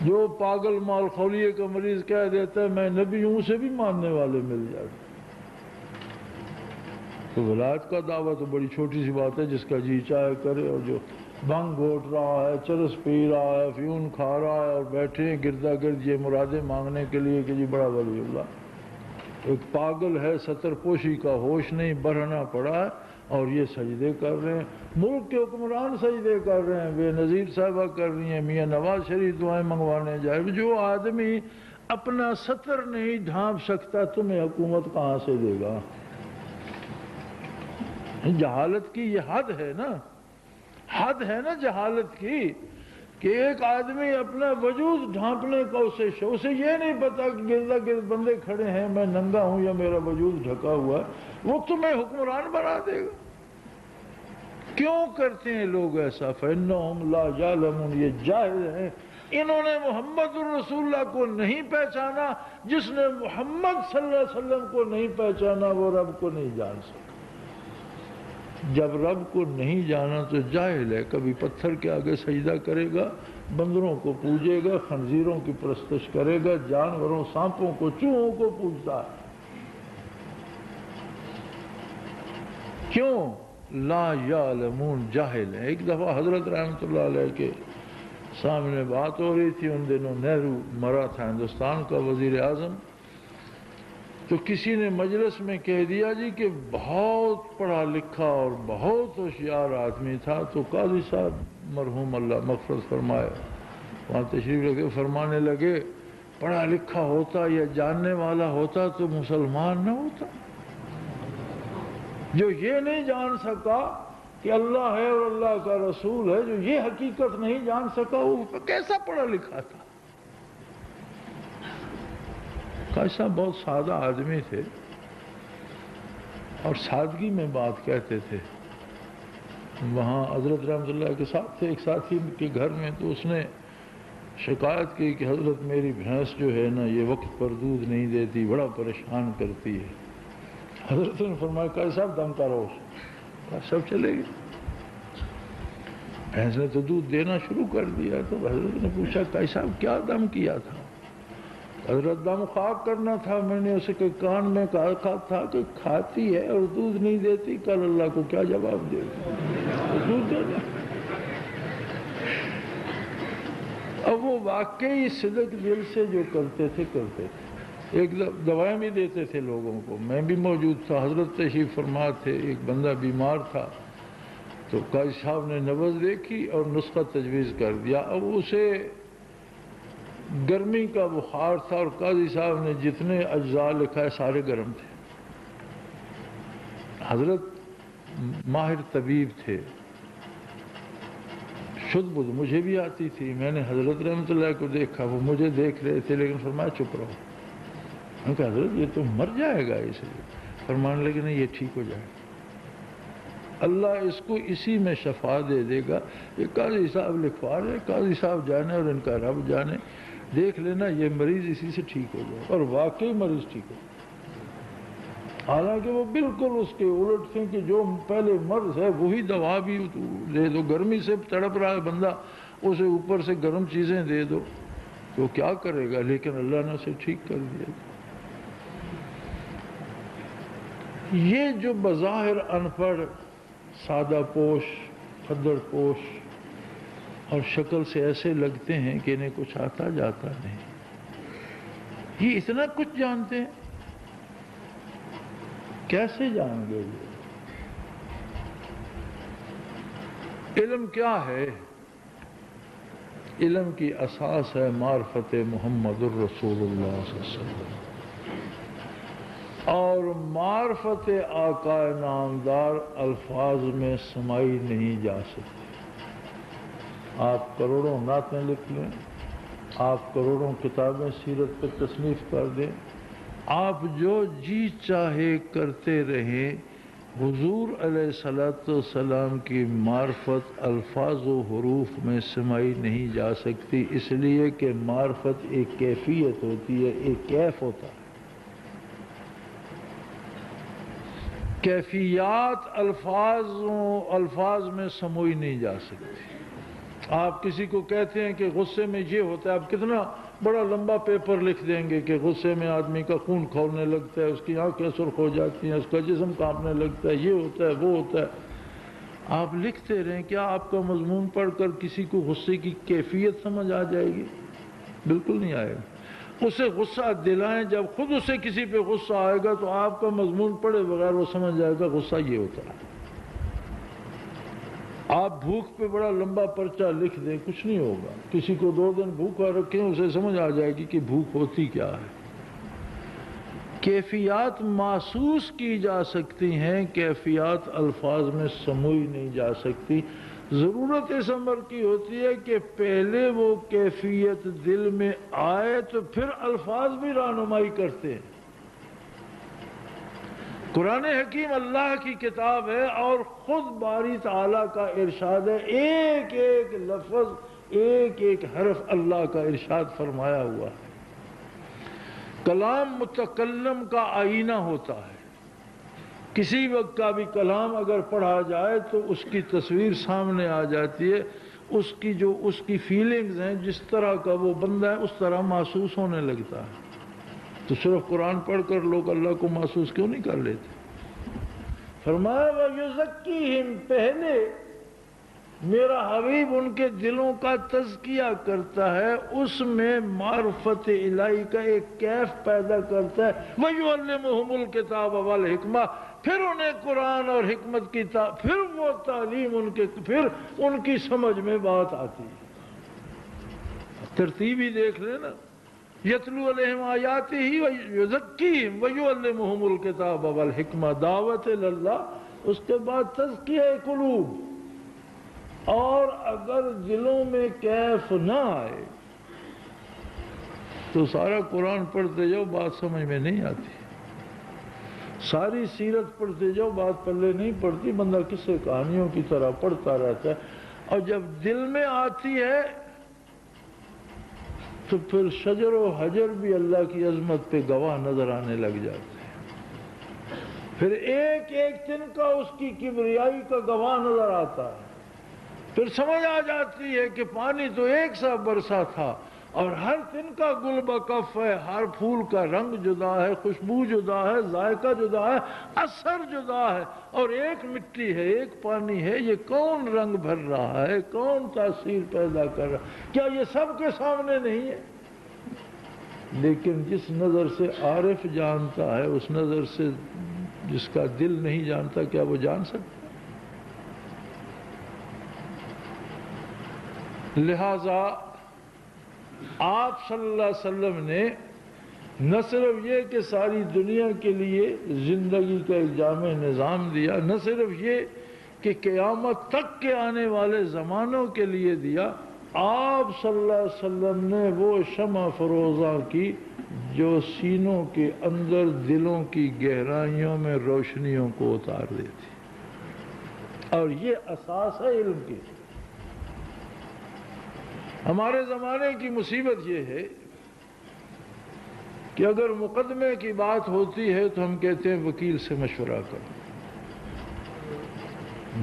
جو پاگل مال خولیے کا مریض کہہ دیتا ہے میں نبی ہوں، اسے بھی ماننے والے مل جاتے۔ تو ولایت کا دعویٰ تو بڑی چھوٹی سی بات ہے، جس کا جی چاہے کرے، اور جو بھنگ گھوٹ رہا ہے، چرس پی رہا ہے، فیون کھا رہا ہے اور بیٹھے ہیں گردا گرد یہ مرادیں مانگنے کے لیے کہ جی بڑا ولی اللہ۔ ایک پاگل ہے، ستر پوشی کا ہوش نہیں، برہنہ پڑا ہے، اور یہ سجدے کر رہے ہیں، ملک کے حکمران سجدے کر رہے ہیں، بے نظیر صاحبہ کر رہی ہیں، میاں نواز شریف دعائیں منگوانے جائے۔ جو آدمی اپنا ستر نہیں ڈھانپ سکتا تمہیں حکومت کہاں سے دے گا؟ جہالت کی یہ حد ہے نا، حد ہے نا جہالت کی، کہ ایک آدمی اپنا وجود ڈھانپنے کا اسے یہ نہیں پتا کہ گردا گرد بندے کھڑے ہیں، میں ننگا ہوں یا میرا وجود ڈھکا ہوا ہے، وہ تمہیں حکمران بنا دے گا۔ کیوں کرتے ہیں لوگ ایسا؟ فَإِنَّهُمْ لَا يَعْلَمُونَ، یہ جاہل ہیں، انہوں نے محمد الرسول اللہ کو نہیں پہچانا۔ جس نے محمد صلی اللہ علیہ وسلم کو نہیں پہچانا وہ رب کو نہیں جان سکا۔ جب رب کو نہیں جانا تو جاہل ہے، کبھی پتھر کے آگے سجدہ کرے گا، بندروں کو پوجے گا، خنزیروں کی پرستش کرے گا، جانوروں سانپوں کو چوہوں کو پوجتا ہے۔ کیوں؟ لا یعلمون، جاہل ہے۔ ایک دفعہ حضرت رحمت اللہ علیہ کے سامنے بات ہو رہی تھی، ان دنوں نہرو مرا تھا ہندوستان کا وزیر اعظم، تو کسی نے مجلس میں کہہ دیا جی کہ بہت پڑھا لکھا اور بہت ہوشیار آدمی تھا، تو قاضی صاحب مرحوم اللہ مغفرت فرمائے وہاں تشریف رکھے، فرمانے لگے پڑھا لکھا ہوتا یا جاننے والا ہوتا تو مسلمان نہ ہوتا۔ جو یہ نہیں جان سکا کہ اللہ ہے اور اللہ کا رسول ہے، جو یہ حقیقت نہیں جان سکا، وہ کیسا پڑھا لکھا تھا؟ قاضی صاحب بہت سادہ آدمی تھے اور سادگی میں بات کہتے تھے۔ وہاں حضرت رحمۃ اللہ کے ساتھ تھے ایک ساتھی کے گھر میں، تو اس نے شکایت کی کہ حضرت میری بھینس جو ہے نا یہ وقت پر دودھ نہیں دیتی، بڑا پریشان کرتی ہے۔ حضرت نے فرمایا قاضی صاحب دم کرو، قاضی صاحب چلے گئے۔ بھینس نے تو دودھ دینا شروع کر دیا، تو حضرت نے پوچھا قاضی صاحب کیا دم کیا تھا؟ حضرت دم خاک کرنا تھا، میں نے اسے کہ کان میں کہا تھا کہ کھاتی ہے اور دودھ نہیں دیتی، کل اللہ کو کیا جواب دے گی؟ دودھ دے دیں۔ اب وہ واقعی صدق دل سے جو کرتے تھے کرتے تھے۔ ایک دوائیں بھی دیتے تھے لوگوں کو، میں بھی موجود تھا، حضرت تشریف فرما تھے، ایک بندہ بیمار تھا، تو قاضی صاحب نے نبض دیکھی اور نسخہ تجویز کر دیا۔ اب اسے گرمی کا بخار تھا اور قاضی صاحب نے جتنے اجزاء لکھا ہے سارے گرم تھے۔ حضرت ماہر طبیب تھے، شدھ بدھ مجھے بھی آتی تھی، میں نے حضرت رحمۃ اللہ کو دیکھا، وہ مجھے دیکھ رہے تھے، لیکن فرمایا چپ رہو۔ میں نے کہا حضرت یہ تو مر جائے گا اس لیے، فرمانے لگے نہیں یہ ٹھیک ہو جائے گا، اللہ اس کو اسی میں شفا دے دے گا۔ یہ قاضی صاحب لکھوا رہے، قاضی صاحب جانے اور ان کا رب جانے، دیکھ لینا یہ مریض اسی سے ٹھیک ہو جائے، اور واقعی مریض ٹھیک ہو۔ حالانکہ وہ بالکل اس کے الٹ تھے کہ جو پہلے مرض ہے وہی دوا بھی دے دو، گرمی سے تڑپ رہا ہے بندہ، اسے اوپر سے گرم چیزیں دے دو تو کیا کرے گا، لیکن اللہ نے اسے ٹھیک کر دیا۔ یہ جو بظاہر ان پڑھ، سادہ پوش، کھدڑ پوش اور شکل سے ایسے لگتے ہیں کہ انہیں کچھ آتا جاتا نہیں، یہ اتنا کچھ جانتے ہیں، کیسے جان گے یہ؟ علم کیا ہے؟ علم کی اساس ہے معرفت محمد الرسول اللہ صلی اللہ علیہ وسلم، اور معرفت آقا نامدار الفاظ میں سمائی نہیں جا سکتی۔ آپ کروڑوں نعتیں لکھ لیں، آپ کروڑوں کتابیں سیرت پر تصنیف کر دیں، آپ جو جی چاہے کرتے رہیں، حضور علیہ السلام کی معرفت الفاظ و حروف میں سمائی نہیں جا سکتی، اس لیے کہ معرفت ایک کیفیت ہوتی ہے، ایک کیف ہوتا ہے۔ کیفیات الفاظ میں سموئی نہیں جا سکتی۔ آپ کسی کو کہتے ہیں کہ غصے میں یہ ہوتا ہے، آپ کتنا بڑا لمبا پیپر لکھ دیں گے کہ غصے میں آدمی کا خون کھولنے لگتا ہے، اس کی آنکھیں سرخ ہو جاتی ہیں، اس کا جسم کانپنے لگتا ہے، یہ ہوتا ہے وہ ہوتا ہے۔ آپ لکھتے رہیں، کیا آپ کا مضمون پڑھ کر کسی کو غصے کی کیفیت سمجھ آ جائے گی؟ بالکل نہیں آئے گا۔ اسے غصہ دلائیں، جب خود اسے کسی پہ غصہ آئے گا تو آپ کا مضمون پڑھے بغیر وہ سمجھ جائے گا غصہ یہ ہوتا ہے۔ آپ بھوک پہ بڑا لمبا پرچہ لکھ دیں، کچھ نہیں ہوگا۔ کسی کو 2 دن بھوکا رکھیں، اسے سمجھ آ جائے گی کہ بھوک ہوتی کیا ہے۔ کیفیات محسوس کی جا سکتی ہیں، کیفیات الفاظ میں سموئی نہیں جا سکتی۔ ضرورت اس امر کی ہوتی ہے کہ پہلے وہ کیفیت دل میں آئے تو پھر الفاظ بھی رہنمائی کرتے ہیں۔ قرآن حکیم اللہ کی کتاب ہے اور خود باری تعالیٰ کا ارشاد ہے، ایک ایک لفظ، ایک ایک حرف اللہ کا ارشاد فرمایا ہوا ہے۔ کلام متکلم کا آئینہ ہوتا ہے، کسی وقت کا بھی کلام اگر پڑھا جائے تو اس کی تصویر سامنے آ جاتی ہے، اس کی فیلنگز ہیں، جس طرح کا وہ بندہ ہے اس طرح محسوس ہونے لگتا ہے۔ تو صرف قرآن پڑھ کر لوگ اللہ کو محسوس کیوں نہیں کر لیتے؟ فرمایا وَيُزَكِّيهِمْ، پہلے میرا حبیب ان کے دلوں کا تزکیہ کرتا ہے، اس میں معرفت الہی کا ایک کیف پیدا کرتا ہے۔ وَيُعَلِّمُهُمُ الْكِتَابَ وَالْحِکْمَةَ، پھر انہیں قرآن اور حکمت کی پھر وہ تعلیم پھر ان کی سمجھ میں بات آتی ہے۔ ترتیب ہی دیکھ لینا، یتلو علیہم آیاتہ ویزکیہم ویعلمہم الکتاب والحکمہ، دعوت اللہ، اس کے بعد تزکیہ قلوب۔ اور اگر دلوں میں کیف نہ آئے تو سارا قرآن پڑھتے جاؤ، بات سمجھ میں نہیں آتی، ساری سیرت پڑھتے جاؤ، بات پلے نہیں پڑتی، بندہ قصے کہانیوں کی طرح پڑھتا رہتا ہے۔ اور جب دل میں آتی ہے تو پھر شجر و حجر بھی اللہ کی عظمت پہ گواہ نظر آنے لگ جاتے ہیں، پھر ایک ایک تنکا اس کی کبریائی کا گواہ نظر آتا ہے، پھر سمجھ آ جاتی ہے کہ پانی تو ایک سا برسا تھا، اور ہر تنکا گل بکف ہے، ہر پھول کا رنگ جدا ہے، خوشبو جدا ہے، ذائقہ جدا ہے، اثر جدا ہے، اور ایک مٹی ہے، ایک پانی ہے، یہ کون رنگ بھر رہا ہے، کون تاثیر پیدا کر رہا ہے؟ کیا یہ سب کے سامنے نہیں ہے؟ لیکن جس نظر سے عارف جانتا ہے، اس نظر سے جس کا دل نہیں جانتا، کیا وہ جان سکتا؟ لہذا آپ صلی اللہ علیہ وسلم نے نہ صرف یہ کہ ساری دنیا کے لیے زندگی کا ایک جامع نظام دیا، نہ صرف یہ کہ قیامت تک کے آنے والے زمانوں کے لیے دیا، آپ صلی اللہ علیہ وسلم نے وہ شمع فروزاں کی جو سینوں کے اندر دلوں کی گہرائیوں میں روشنیوں کو اتار دیتی، اور یہ اساس ہے علم کی۔ ہمارے زمانے کی مصیبت یہ ہے کہ اگر مقدمے کی بات ہوتی ہے تو ہم کہتے ہیں وکیل سے مشورہ کرو،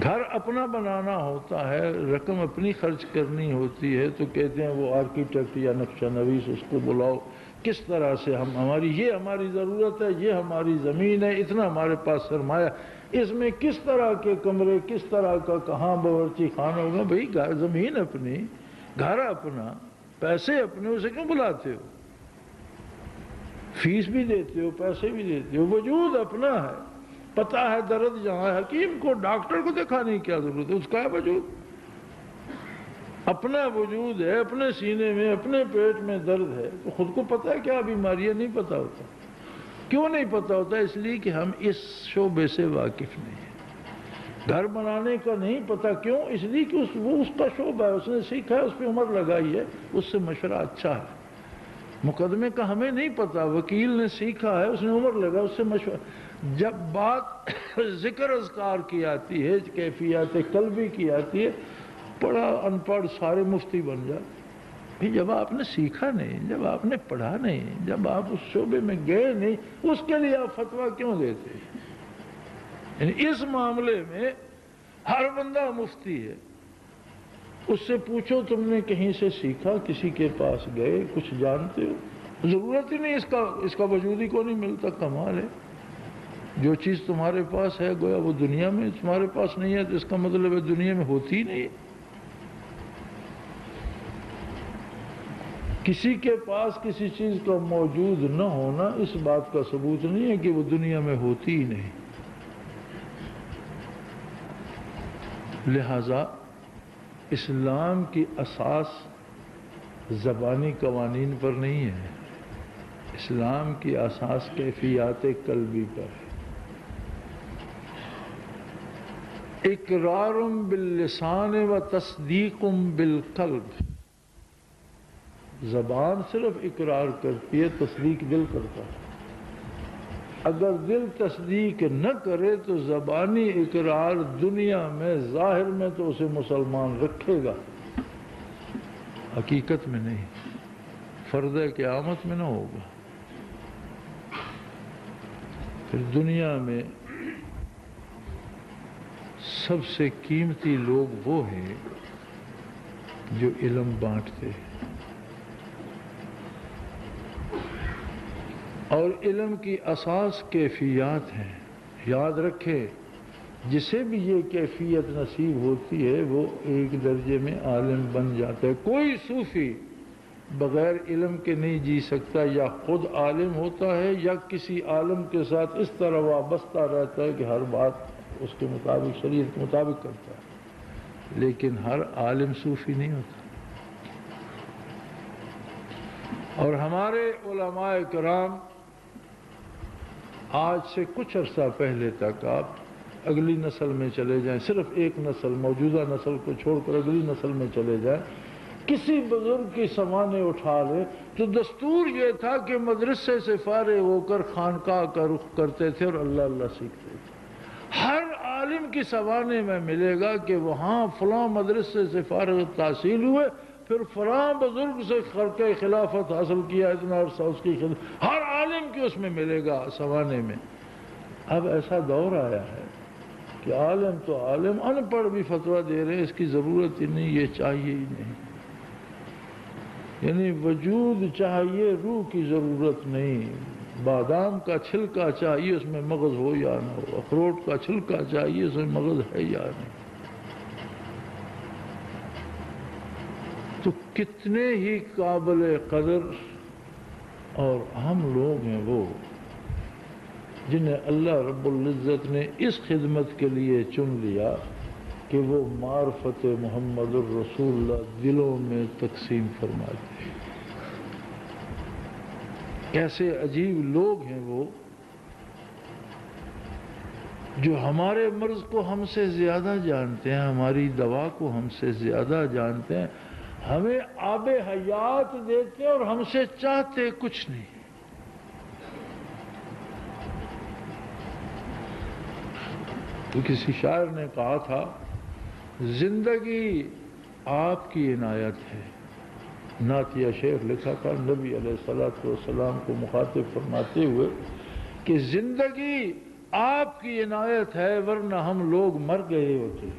گھر اپنا بنانا ہوتا ہے، رقم اپنی خرچ کرنی ہوتی ہے تو کہتے ہیں وہ آرکیٹیکٹ یا نقشہ نویس اس کو بلاؤ، کس طرح سے یہ ہماری ضرورت ہے، یہ ہماری زمین ہے، اتنا ہمارے پاس سرمایہ، اس میں کس طرح کے کمرے، کس طرح کا کہاں باورچی خانہ ہوگا؟ بھئی زمین اپنی، گھر اپنا، پیسے اپنے، اسے کیوں بلاتے ہو؟ فیس بھی دیتے ہو، پیسے بھی دیتے ہو، وجود اپنا ہے، پتہ ہے درد جہاں ہے، حکیم کو، ڈاکٹر کو دکھانے کی کیا ضرورت ہے؟ اس کا ہے وجود، اپنا وجود ہے، اپنے سینے میں، اپنے پیٹ میں درد ہے، تو خود کو پتہ ہے کیا بیماری ہے؟ نہیں پتہ ہوتا۔ کیوں نہیں پتہ ہوتا؟ اس لیے کہ ہم اس شعبے سے واقف نہیں ہیں۔ گھر بنانے کا نہیں پتہ، کیوں؟ اس لیے کہ وہ اس کا شعبہ ہے، اس نے سیکھا ہے، اس پہ عمر لگائی ہے، اس سے مشورہ اچھا ہے۔ مقدمے کا ہمیں نہیں پتہ، وکیل نے سیکھا ہے، اس نے عمر لگا، اس سے مشورہ۔ جب بات ذکر اذکار کی آتی ہے، کیفیات قلبی کی آتی ہے، پڑھا ان پڑھ سارے مفتی بن جاتے۔ جب آپ نے سیکھا نہیں، جب آپ نے پڑھا نہیں، جب آپ اس شعبے میں گئے نہیں، اس کے لیے آپ فتویٰ کیوں دیتے؟ یعنی اس معاملے میں ہر بندہ مفتی ہے، اس سے پوچھو تم نے کہیں سے سیکھا، کسی کے پاس گئے، کچھ جانتے ہو؟ ضرورت ہی نہیں، اس کا وجود ہی کو نہیں ملتا۔ کمال ہے، جو چیز تمہارے پاس ہے گویا وہ دنیا میں تمہارے پاس نہیں ہے، تو اس کا مطلب ہے دنیا میں ہوتی ہی نہیں ہے۔ کسی کے پاس کسی چیز کا موجود نہ ہونا اس بات کا ثبوت نہیں ہے کہ وہ دنیا میں ہوتی ہی نہیں۔ لہذا اسلام کی اساس زبانی قوانین پر نہیں ہے، اسلام کی اساس کیفیات قلبی پر ہے۔ اقرار باللسان و تصدیق بالقلب، زبان صرف اقرار کرتی ہے، تصدیق دل کرتا ہے۔ اگر دل تصدیق نہ کرے تو زبانی اقرار دنیا میں ظاہر میں تو اسے مسلمان رکھے گا، حقیقت میں نہیں، فرض قیامت میں نہ ہوگا۔ پھر دنیا میں سب سے قیمتی لوگ وہ ہیں جو علم بانٹتے ہیں، اور علم کی اساس کیفیات ہیں۔ یاد رکھے، جسے بھی یہ کیفیت نصیب ہوتی ہے وہ ایک درجے میں عالم بن جاتا ہے۔ کوئی صوفی بغیر علم کے نہیں جی سکتا، یا خود عالم ہوتا ہے یا کسی عالم کے ساتھ اس طرح وابستہ رہتا ہے کہ ہر بات اس کے مطابق، شریعت کے مطابق کرتا ہے، لیکن ہر عالم صوفی نہیں ہوتا۔ اور ہمارے علماء کرام آج سے کچھ عرصہ پہلے تک، آپ اگلی نسل میں چلے جائیں، صرف ایک نسل، موجودہ نسل کو چھوڑ کر اگلی نسل میں چلے جائیں، کسی بزرگ کی سمانے اٹھا لے تو دستور یہ تھا کہ مدرسے سے فارغ ہو کر خانقاہ کا رخ کرتے تھے اور اللہ اللہ سیکھتے تھے۔ ہر عالم کی سمانے میں ملے گا کہ وہاں فلاں مدرسے سے فارغ تحصیل ہوئے، پھر فلاں بزرگ سے خرقہ خلافت حاصل کیا، اتنا عرصہ اس کی خدمت، ہر عالم کی اس میں ملے گا سمانے میں۔ اب ایسا دور آیا ہے کہ عالم تو عالم، ان پڑھ بھی فتویٰ دے رہے ہیں، اس کی ضرورت ہی نہیں، یہ چاہیے ہی نہیں، یعنی وجود چاہیے، روح کی ضرورت نہیں۔ بادام کا چھلکا چاہیے، اس میں مغز ہو یا نہ ہو، اخروٹ کا چھلکا چاہیے، اس میں مغز ہے یا نہیں۔ تو کتنے ہی قابل قدر اور اہم لوگ ہیں وہ جنہیں اللہ رب العزت نے اس خدمت کے لیے چن لیا کہ وہ معرفت محمد الرسول اللہ دلوں میں تقسیم فرماتے ہیں۔ ایسے عجیب لوگ ہیں وہ جو ہمارے مرض کو ہم سے زیادہ جانتے ہیں، ہماری دوا کو ہم سے زیادہ جانتے ہیں، ہمیں آب حیات دیتے اور ہم سے چاہتے کچھ نہیں۔ تو کسی شاعر نے کہا تھا، زندگی آپ کی عنایت ہے۔ نعتیہ شعر لکھا تھا نبی علیہ السلام کو مخاطب فرماتے ہوئے کہ زندگی آپ کی عنایت ہے، ورنہ ہم لوگ مر گئے ہوتے۔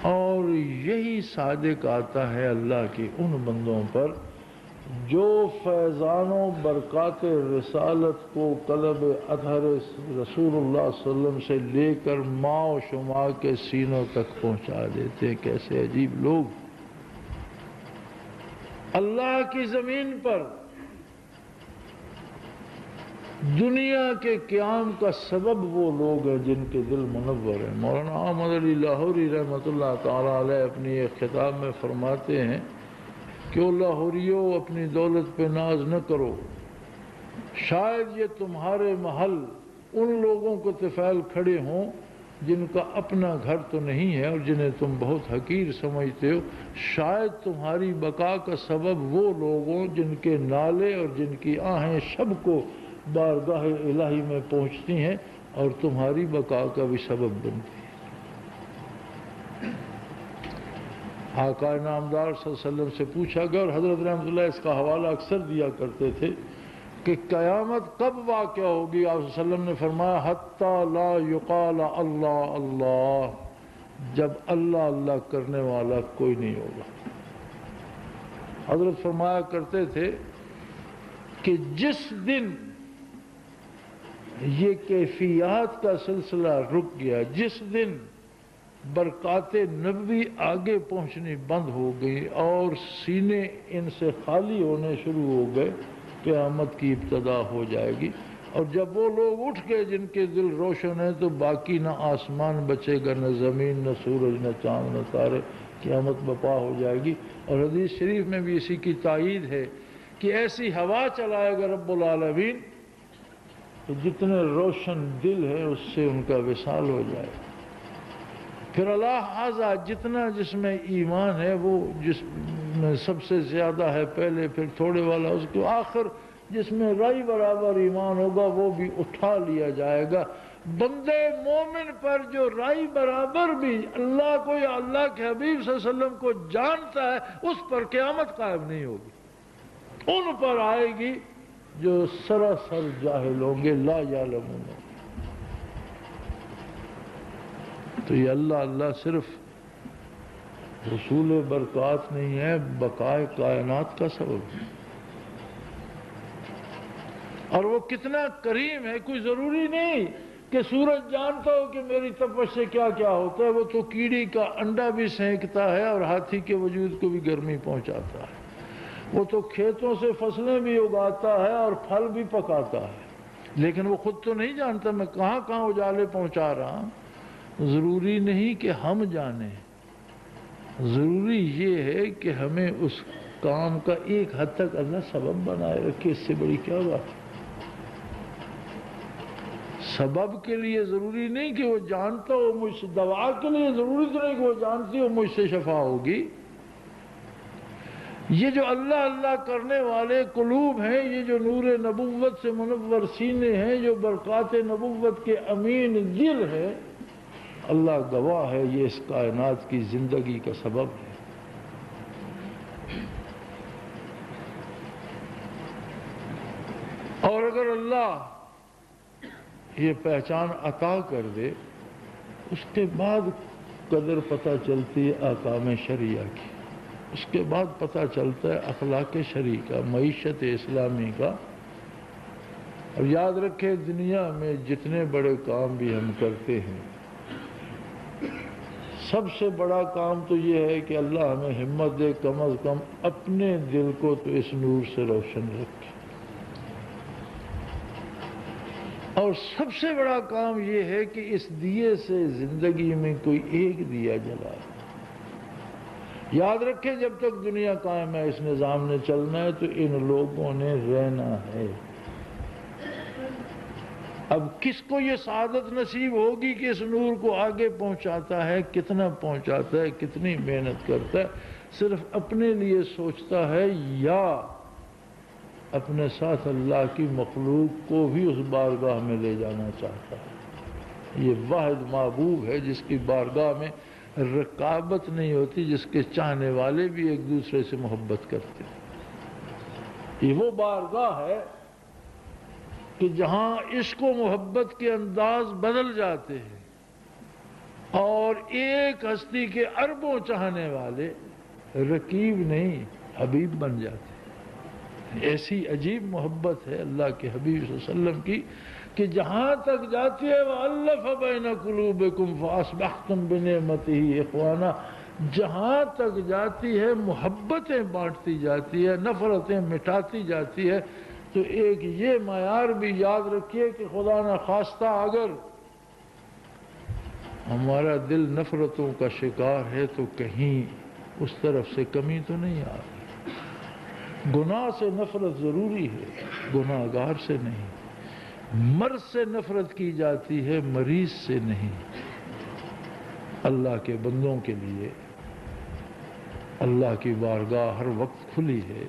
اور یہی صادق آتا ہے اللہ کی ان بندوں پر جو فیضان و برکات رسالت کو قلب اطہر رسول اللہ صلی اللہ علیہ وسلم سے لے کر ماء و شماء کے سینوں تک پہنچا دیتے ہیں۔ کیسے عجیب لوگ! اللہ کی زمین پر دنیا کے قیام کا سبب وہ لوگ ہیں جن کے دل منور ہیں۔ مولانا احمد علی لاہوری رحمۃ اللہ تعالیٰ علیہ اپنی ایک خطاب میں فرماتے ہیں کہ او لاہوریو، اپنی دولت پہ ناز نہ کرو، شاید یہ تمہارے محل ان لوگوں کو طفیل کھڑے ہوں جن کا اپنا گھر تو نہیں ہے اور جنہیں تم بہت حقیر سمجھتے ہو۔ شاید تمہاری بقا کا سبب وہ لوگ ہوں جن کے نالے اور جن کی آہیں شب کو بارگاہ الہی میں پہنچتی ہیں اور تمہاری بقا کا بھی سبب بنتی ہیں۔ آقا نامدار صلی اللہ علیہ وسلم سے پوچھا گیا، اور حضرت رحمۃ اللہ اس کا حوالہ اکثر دیا کرتے تھے کہ قیامت کب واقع ہوگی؟ آپ صلی اللہ علیہ وسلم نے فرمایا حتی لا یقال اللہ اللہ، جب اللہ اللہ کرنے والا کوئی نہیں ہوگا۔ حضرت فرمایا کرتے تھے کہ جس دن یہ کیفیات کا سلسلہ رک گیا، جس دن برکات نبوی آگے پہنچنی بند ہو گئی اور سینے ان سے خالی ہونے شروع ہو گئے، قیامت کی ابتدا ہو جائے گی۔ اور جب وہ لوگ اٹھ گئے جن کے دل روشن ہیں تو باقی نہ آسمان بچے گا، نہ زمین، نہ سورج، نہ چاند، نہ تارے، قیامت بپا ہو جائے گی۔ اور حدیث شریف میں بھی اسی کی تائید ہے کہ ایسی ہوا چلائے گا رب العالمین تو جتنے روشن دل ہیں اس سے ان کا وصال ہو جائے گا۔ پھر اللہ جتنا جس میں ایمان ہے وہ جس میں سب سے زیادہ ہے پہلے، پھر تھوڑے والا اس کو آخر جس میں رائی برابر ایمان ہوگا وہ بھی اٹھا لیا جائے گا۔ بندے مومن پر جو رائی برابر بھی اللہ کو یا اللہ کے حبیب صلی اللہ علیہ وسلم کو جانتا ہے اس پر قیامت قائم نہیں ہوگی، ان پر آئے گی جو سراسر جاہل ہوں گے، لا یعلمون۔ تو یہ اللہ اللہ صرف حصول برکات نہیں ہے، بقائے کائنات کا سبب ہے۔ اور وہ کتنا کریم ہے، کوئی ضروری نہیں کہ سورج جانتا ہو کہ میری تپش سے کیا کیا ہوتا ہے، وہ تو کیڑی کا انڈا بھی سینکتا ہے اور ہاتھی کے وجود کو بھی گرمی پہنچاتا ہے، وہ تو کھیتوں سے فصلیں بھی اگاتا ہے اور پھل بھی پکاتا ہے، لیکن وہ خود تو نہیں جانتا میں کہاں کہاں اجالے پہنچا رہا ہوں۔ ضروری نہیں کہ ہم جانیں، ضروری یہ ہے کہ ہمیں اس کام کا ایک حد تک اللہ سبب بنائے رکھے، اس سے بڑی کیا بات ہے۔ سبب کے لیے ضروری نہیں کہ وہ جانتا ہو مجھ سے، دوا کے لیے ضروری تو نہیں کہ وہ جانتی ہو مجھ سے شفا ہوگی۔ یہ جو اللہ اللہ کرنے والے قلوب ہیں، یہ جو نور نبوت سے منور سینے ہیں، جو برکات نبوت کے امین دل ہے، اللہ گواہ ہے یہ اس کائنات کی زندگی کا سبب ہے۔ اور اگر اللہ یہ پہچان عطا کر دے، اس کے بعد قدر پتہ چلتی ہے احکام شریعہ کی، اس کے بعد پتہ چلتا ہے اخلاق شرعی کا، معیشت اسلامی کا۔ اور یاد رکھیں دنیا میں جتنے بڑے کام بھی ہم کرتے ہیں، سب سے بڑا کام تو یہ ہے کہ اللہ ہمیں ہمت دے کم از کم اپنے دل کو تو اس نور سے روشن رکھے، اور سب سے بڑا کام یہ ہے کہ اس دیے سے زندگی میں کوئی ایک دیا جلائے۔ یاد رکھیں جب تک دنیا قائم ہے، اس نظام نے چلنا ہے تو ان لوگوں نے رہنا ہے۔ اب کس کو یہ سعادت نصیب ہوگی کہ اس نور کو آگے پہنچاتا ہے، کتنا پہنچاتا ہے، کتنی محنت کرتا ہے، صرف اپنے لیے سوچتا ہے یا اپنے ساتھ اللہ کی مخلوق کو بھی اس بارگاہ میں لے جانا چاہتا ہے۔ یہ واحد محبوب ہے جس کی بارگاہ میں رقابت نہیں ہوتی، جس کے چاہنے والے بھی ایک دوسرے سے محبت کرتے ہیں۔ یہ وہ بارگاہ ہے کہ جہاں عشق و محبت کے انداز بدل جاتے ہیں اور ایک ہستی کے اربوں چاہنے والے رقیب نہیں حبیب بن جاتے ہیں۔ ایسی عجیب محبت ہے اللہ کے حبیب صلی اللہ علیہ وسلم کی کہ جہاں تک جاتی ہے وَأَلَّفَ بَيْنَ قُلُوبِكُمْ فَأَصْبَحْتُمْ بِنِعْمَتِهِ إِخْوَانًا، جہاں تک جاتی ہے محبتیں بانٹتی جاتی ہے، نفرتیں مٹاتی جاتی ہے۔ تو ایک یہ معیار بھی یاد رکھیے کہ خدا نہ خواستہ اگر ہمارا دل نفرتوں کا شکار ہے تو کہیں اس طرف سے کمی تو نہیں آ رہی۔ گناہ سے نفرت ضروری ہے، گناہ گار سے نہیں۔ مرض سے نفرت کی جاتی ہے، مریض سے نہیں۔ اللہ کے بندوں کے لیے اللہ کی بارگاہ ہر وقت کھلی ہے،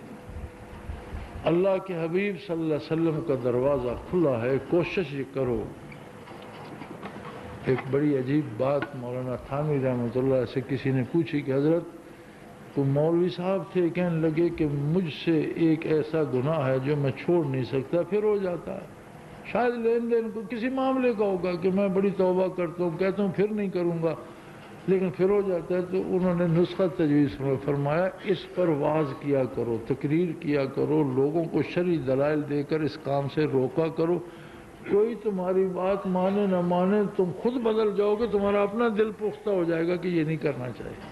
اللہ کے حبیب صلی اللہ علیہ وسلم کا دروازہ کھلا ہے۔ کوشش یہ کرو۔ ایک بڑی عجیب بات مولانا تھانوی رحمۃ اللہ سے کسی نے پوچھی کہ حضرت تو مولوی صاحب تھے، کہنے لگے کہ مجھ سے ایک ایسا گناہ ہے جو میں چھوڑ نہیں سکتا، پھر ہو جاتا ہے۔ شاید لین دین کو کسی معاملے کا ہوگا کہ میں بڑی توبہ کرتا ہوں، کہتا ہوں پھر نہیں کروں گا، لیکن پھر ہو جاتا ہے۔ تو انہوں نے نسخہ تجویز فرمایا اس پر واعظ کیا کرو، تقریر کیا کرو، لوگوں کو شرعی دلائل دے کر اس کام سے روکا کرو۔ کوئی تمہاری بات مانے نہ مانے، تم خود بدل جاؤ گے، تمہارا اپنا دل پختہ ہو جائے گا کہ یہ نہیں کرنا چاہیے۔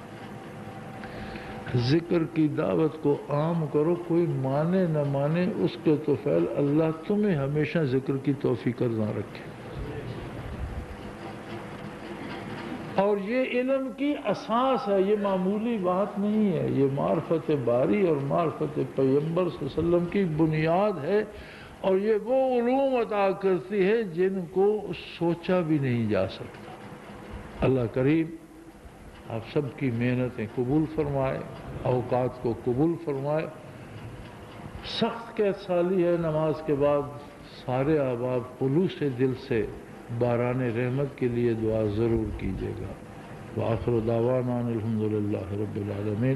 ذکر کی دعوت کو عام کرو، کوئی مانے نہ مانے اس کے تو فعل اللہ تمہیں ہمیشہ ذکر کی توفیق عطا رکھے۔ اور یہ علم کی اساس ہے، یہ معمولی بات نہیں ہے، یہ معرفت باری اور معرفت پیغمبر صلی اللہ علیہ وسلم کی بنیاد ہے، اور یہ وہ علوم عطا کرتی ہے جن کو سوچا بھی نہیں جا سکتا۔ اللہ کریم آپ سب کی محنتیں قبول فرمائے، اوقات کو قبول فرمائے۔ سخت قحط سالی ہے، نماز کے بعد سارے احباب خلوص دل سے باران رحمت کے لیے دعا ضرور کیجیے گا۔ وآخر دعوانا الحمدللہ رب العالمین۔